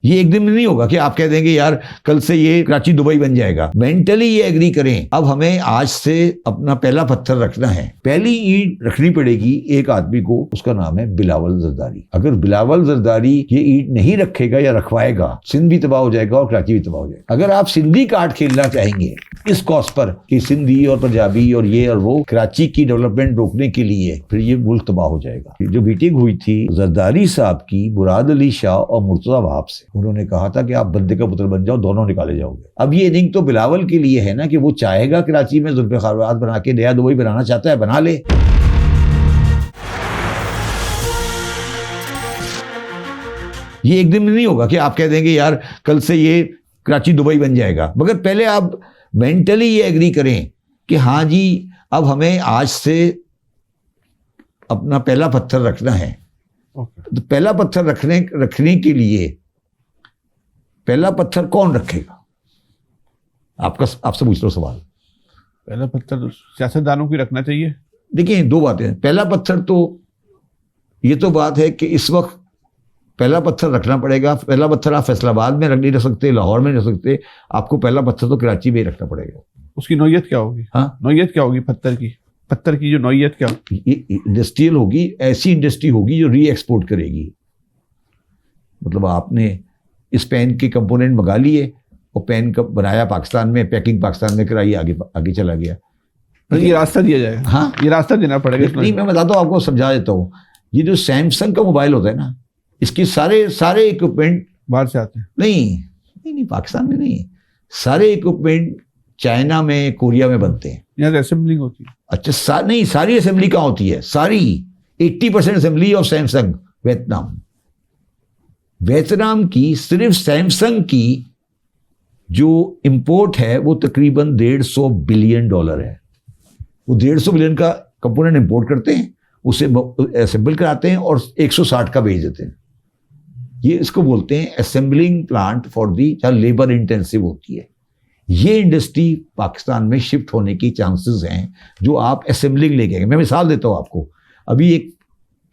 ये एक दिन में नहीं होगा कि आप कह देंगे यार कल से ये कराची दुबई बन जाएगा। मेंटली ये एग्री करें, अब हमें आज से अपना पहला पत्थर रखना है, पहली ईंट रखनी पड़ेगी एक आदमी को, उसका नाम है बिलावल जरदारी। अगर बिलावल जरदारी ये ईंट नहीं रखेगा या रखवाएगा, सिंध भी तबाह हो जाएगा और कराची भी तबाह हो जाएगा। अगर आप सिंधी कार्ड खेलना चाहेंगे इस कॉज पर कि सिंधी और पंजाबी और ये और वो कराची की डेवलपमेंट रोकने के लिए, फिर ये मुल्क तबाह हो जाएगा। जो मीटिंग हुई थी जरदारी साहब की मुराद अली शाह और मुर्तजा वहाब से, उन्होंने कहा था कि आप बंदे का पुत्र बन जाओ, दोनों निकाले जाओगे। अब ये इनिंग तो बिलावल के लिए है ना कि वो चाहेगा कराची में जुल्फ़िकार बना के नया दुबई बनाना चाहता है, बना ले। ये एक दिन में नहीं होगा कि आप कह देंगे यार कल से ये कराची दुबई बन जाएगा, मगर पहले आप मेंटली ये एग्री करें कि हाँ जी अब हमें आज से अपना पहला पत्थर रखना है। तो पहला पत्थर रखने के लिए पहला पत्थर कौन रखेगा? आपसे पूछ लो सवाल। पहला पत्थर सियासतदानों की रखना चाहिए। देखिए दो बातें, पहला पत्थर तो ये तो बात है कि इस वक्त पहला पत्थर रखना पड़ेगा। पहला पत्थर आप फैसलाबाद में नहीं रख सकते, लाहौर में नहीं रख सकते, आपको पहला पत्थर तो कराची में ही रखना पड़ेगा। उसकी नौयत क्या होगी? हाँ, नौयत क्या होगी पत्थर की जो नौयत क्या होगी? इंडस्ट्रियल होगी, ऐसी इंडस्ट्री होगी जो री एक्सपोर्ट करेगी। मतलब आपने इस पेन के कंपोनेंट मंगा लिए और पेन का बनाया पाकिस्तान में, पैकिंग पाकिस्तान में कराई, आगे चला गया। ये रास्ता दिया जाएगा। हाँ, ये रास्ता देना पड़ेगा। नहीं, मैं बताता हूँ आपको, समझा देता हूँ। ये जो सैमसंग का मोबाइल होता है ना, इसके सारे इक्विपमेंट बाहर से आते हैं। नहीं, पाकिस्तान में नहीं, सारे इक्विपमेंट चाइना में, कोरिया में बनते हैं। यहाँ से असेंबलिंग होती है। अच्छा, नहीं, सारी असेंबली कहाँ होती है? सारी 80% असेंबली ऑफ सैमसंग वियतनाम की सिर्फ सैमसंग की जो इंपोर्ट है वो तकरीबन $150 बिलियन है। वो 150 बिलियन का कंपोनेंट इंपोर्ट करते हैं, उसे असेंबल कराते हैं और 160 का भेज देते हैं। ये इसको बोलते हैं असेंबलिंग प्लांट फॉर दी, जहाँ लेबर इंटेंसिव होती है। ये इंडस्ट्री पाकिस्तान में शिफ्ट होने की चांसेस हैं, जो आप असेंबलिंग लेके आएंगे। मैं मिसाल देता हूँ आपको, अभी एक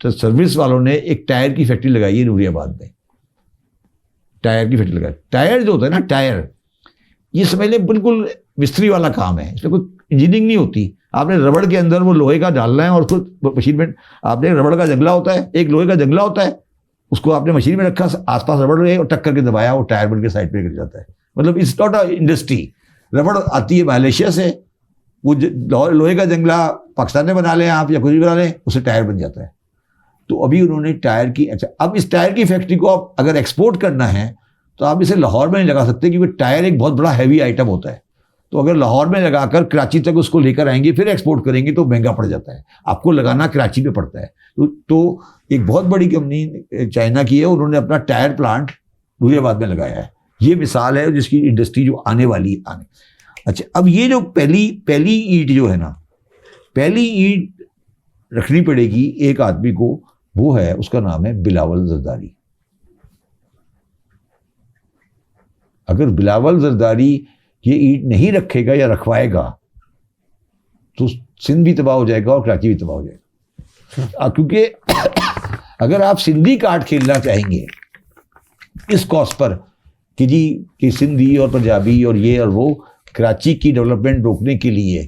सर्विस वालों ने एक टायर की फैक्ट्री लगाई है नूरियाबाद में। टायर की फैक्ट्री लगाई, टायर जो होता है ना, टायर, ये समझ लें बिल्कुल मिस्त्री वाला काम है, इसमें कोई इंजीनियरिंग नहीं होती। आपने रबड़ के अंदर वो लोहे का डालना है और उसको मशीन में, आपने रबड़ का जंगला होता है, एक लोहे का जंगला होता है, उसको आपने मशीन में रखा, आसपास रबड़ रहे और टक करके दबाया, वो टायर बन के साइड पे गिर जाता है। मतलब इट्स नॉट अ इंडस्ट्री। रबड़ आती है मलेशिया से, वो लोहे का जंगला पाकिस्तान में बना लें आप या कुछ भी बना लें, उससे टायर बन जाता है। तो अभी उन्होंने टायर की, अच्छा अब इस टायर की फैक्ट्री को आप अगर एक्सपोर्ट करना है तो आप इसे लाहौर में नहीं लगा सकते, क्योंकि टायर एक बहुत बड़ा हैवी आइटम होता है। तो अगर लाहौर में लगाकर कराची तक उसको लेकर आएंगे फिर एक्सपोर्ट करेंगे तो महंगा पड़ जाता है, आपको लगाना कराची में पड़ता है। तो एक बहुत बड़ी कंपनी चाइना की है, उन्होंने अपना टायर प्लांट नूरियाबाद में लगाया है। ये मिसाल है जिसकी इंडस्ट्री जो आने वाली आने। अच्छा, अब ये जो पहली ईंट जो है ना, पहली ईंट रखनी पड़ेगी एक आदमी को, वो है, उसका नाम है बिलावल जरदारी। अगर बिलावल जरदारी ये ईंट नहीं रखेगा या रखवाएगा तो सिंध भी तबाह हो जाएगा और कराची भी तबाह हो जाएगा। क्योंकि अगर आप सिंधी कार्ड खेलना चाहेंगे इस कॉज पर कि जी कि सिंधी और पंजाबी और ये और वो कराची की डेवलपमेंट रोकने के लिए,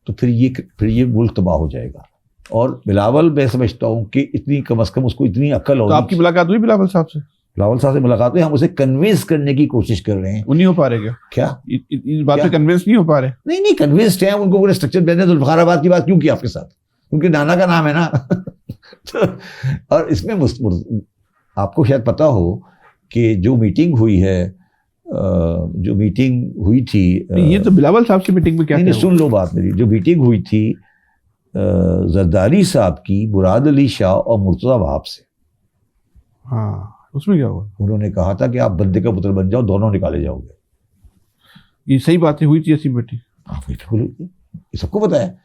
तो फिर ये मुल्क तबाह हो जाएगा। और बिलावल, मैं समझता हूँ कि इतनी कम अज़ कम उसको इतनी अक्ल होगी। तो आपकी मुलाकात हुई बिलावल साहब से? बिलावल साहब से मुलाकात हुई, हम उसे कन्विंस करने की कोशिश कर रहे हैं। वो नहीं हो पा रहे क्या? इस बात पे कन्विंस नहीं हो पा रहे? नहीं, कन्विंस्ड हैं, उनको पूरे स्ट्रक्चर देने। जुल्फ़िकाराबाद की बात क्यों की आपके साथ? क्योंकि नाना का नाम है ना। तो और इसमें आपको शायद पता हो कि जो मीटिंग हुई थी, ये तो बिलावल साहब की मीटिंग में क्या? नहीं, सुन लो बात मेरी। जो मीटिंग हुई थी जरदारी साहब की मुराद अली शाह और मुर्तजा वहाब से, हाँ, उसमें क्या हुआ? उन्होंने कहा था कि आप बंदे का पुत्र बन जाओ, दोनों निकाले जाओगे। ये सही बातें हुई थी ऐसी मीटिंग? ये सबको पता है।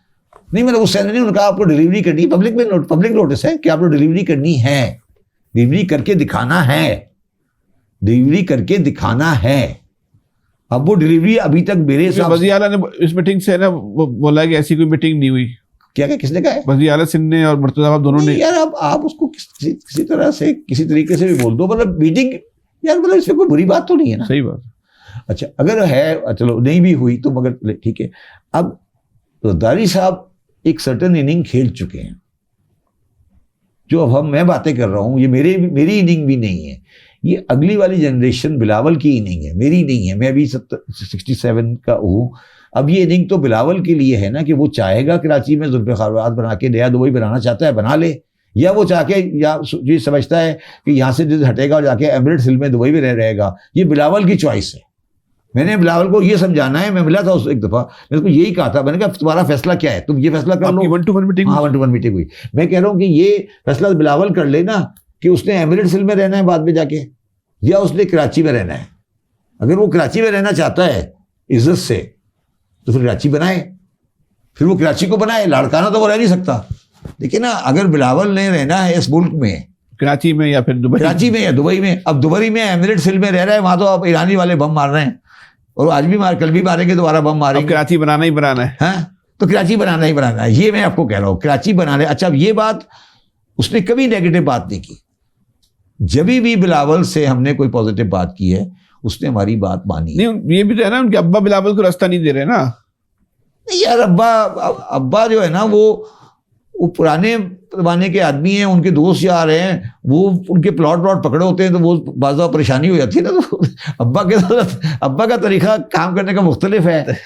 नहीं, मतलब उस सैलरी ने उन्होंने कहा आपको डिलीवरी करनी, पब्लिक नोटिस है कि आपको डिलीवरी करनी है, डिलीवरी करके दिखाना है। अब वो डिलीवरी अभी तक मेरे हिसाब से वज़ीर आला ने इस मीटिंग से ना वो बोला कि ऐसी कोई मीटिंग नहीं हुई। क्या किसने कहा है? वज़ीर आला सिंध ने और मुर्तज़ा साहब दोनों ने। यार अब आप उसको किसी तरह से, किसी तरीके से भी बोल दो, मतलब मीटिंग यार मतलब इसमें कोई बुरी बात तो नहीं है ना। सही बात। अच्छा अगर है, चलो नहीं भी हुई तो मगर ठीक है। अब जरदारी साहब एक सर्टन इनिंग खेल चुके हैं, जो अब मैं बातें कर रहा हूं, ये मेरी इनिंग भी नहीं है, ये अगली वाली जनरेशन बिलावल की इनिंग है, मेरी नहीं है। मैं अभी 67 का हूँ। अब ये इनिंग तो बिलावल के लिए है ना, कि वो चाहेगा कराची में जुल्फ़िकार बना के नया दुबई बनाना चाहता है, बना ले, या वो चाह के या ये समझता है कि यहाँ से हटेगा और जाके एमिरेट्स हिल में दुबई में रहेगा। ये बिलावल की चॉइस है। मैंने बिलावल को ये समझाना है, मैं मिला था उस एक दफ़ा, मेरे को यही कहा था, मैंने कहा तुम्हारा फैसला क्या है, तुम ये फैसला कर लो। 1-to-1 meeting? हाँ 1-to-1 मीटिंग हुई। मैं कह रहा हूँ कि ये फैसला बिलावल कर लेना कि उसने एमिरेट्स हिल में रहना है बाद में जाके, या उसने कराची में रहना है। अगर वो कराची में रहना चाहता है इज्जत से, तो फिर कराची बनाए, फिर वो कराची को बनाए, लाड़काना तो वो रह नहीं सकता। लेकिन ना अगर बिलावल ने रहना है इस मुल्क में, कराची में या फिर दुबई, कराची में या दुबई में, अब दुबई में एमिरेट्स हिल में रह रहा है, वहां तो अब ईरानी वाले बम मार रहे हैं, और आज भी कल भी मारेंगे, दोबारा बम मारेंगे। कराची बनाना ही बनाना है। हाँ, तो कराची बनाना ही बनाना है, ये मैं आपको कह रहा हूँ, कराची बनाने। अच्छा अब ये बात उसने कभी नेगेटिव बात नहीं की। जब भी बिलावल से हमने कोई पॉजिटिव बात की है, उसने हमारी बात मानी। नहीं, ये भी तो है ना, उनके अब्बा बिलावल को रास्ता नहीं दे रहे ना। नहीं यार, अब्बा जो है ना, वो पुराने जमाने के आदमी हैं, उनके दोस्त यार हैं, वो उनके प्लॉट पकड़े होते हैं, तो वो बाज़ा परेशानी हो जाती है ना। तो अब्बा का तरीका काम करने का मुख्तलिफ है।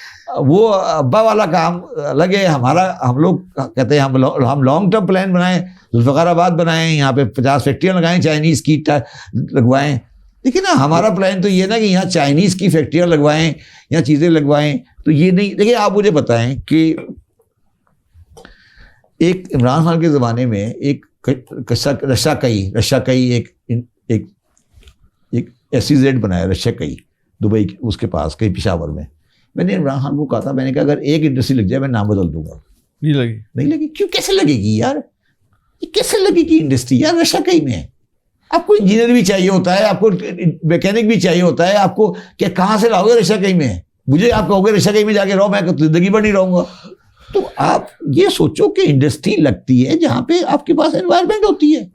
वो अब्बा वाला काम अलग है, हमारा, हम लोग कहते हैं हम लॉन्ग टर्म प्लान बनाएं, जुल्फ़िकाराबाद बनाएं, यहाँ पे 50 फैक्ट्रियाँ लगाएं, चाइनीज़ की लगवाएं। देखिए ना, हमारा प्लान तो ये ना कि यहाँ चाइनीज़ की फैक्ट्रियाँ लगवाएं, यहाँ चीज़ें लगवाएं, तो ये नहीं। देखिए आप मुझे बताएं कि एक इमरान खान के ज़माने में एक रशाकई एक SEZ बनाया, रशाकई, दुबई उसके पास कहीं पेशावर में। मैंने इमरान खान को कहा था, मैंने कहा अगर एक इंडस्ट्री लग जाए मैं नाम बदल दूंगा। नहीं लगी। क्यों, कैसे लगेगी यार, ये कैसे लगेगी इंडस्ट्री यार? रशाकई में आपको इंजीनियर भी चाहिए होता है, आपको मैकेनिक भी चाहिए होता है, आपको क्या कहाँ से लाओगे रशाकई में? मुझे आप कहोगे रशाकई में जाके रहो, मैं जिंदगी भर नहीं रहूंगा। तो आप ये सोचो कि इंडस्ट्री लगती है जहां पे आपके पास एनवायरनमेंट होती है।